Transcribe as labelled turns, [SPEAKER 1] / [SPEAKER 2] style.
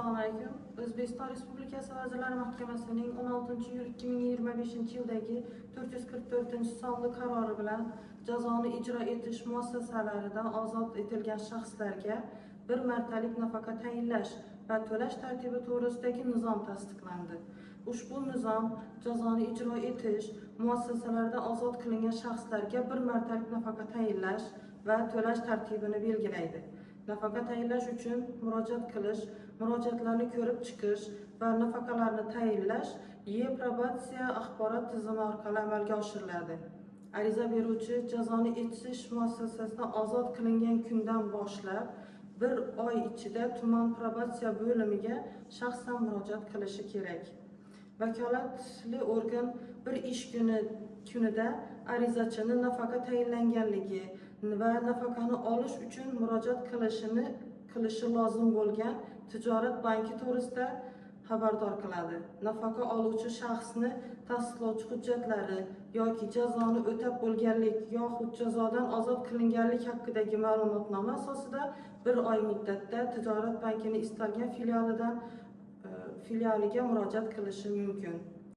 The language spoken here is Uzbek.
[SPEAKER 1] Assalomu alaykum. O'zbekiston Respublikasi Vazirlar Mahkamasining 16/iyul 2025-yildagi 444-sonli qarori bilan jazoni ijro etish muassasalaridan ozod etilgan shaxslarga bir martalik nafaqa tayinlash va to'lash tartibi to'g'risidagi nizom tasdiqlandi. Ushbu nizom jazoni ijro etish muassasalaridan ozod qilingan shaxslarga bir martalik nafaqa tayinlash va to'lash tartibini belgilaydi. Nafaqa tayinlash uchun murojaat qilish, murojaatlarni ko'rib chiqish va nafaqalarni tayinlash e-probatsiya axborot tizimi orqali amalga oshiriladi. Ariza beruvchi jazoni etish muassasasidan ozod qilingan kundan boshlab bir oy ichida tuman probatsiya bo'limiga shaxsan murojaat qilishi kerak. Vakolatli organ bir ish kunida arizachini nafaqa tayinlanganligi va nafaqani olish uchun murojaat qilishi lozim bo'lgan tijorat banki to'g'risida xabardor qiladi. Nafaqa oluvchi shaxsni tasdiqlovchi hujjatlari yoki jazoni o'tab bo'lganlik yoxud jazodan ozod qilinganlik haqidagi ma'lumotnoma asosida bir oy muddatda tijorat bankining istalgan filialiga murojaat qilishi mumkin.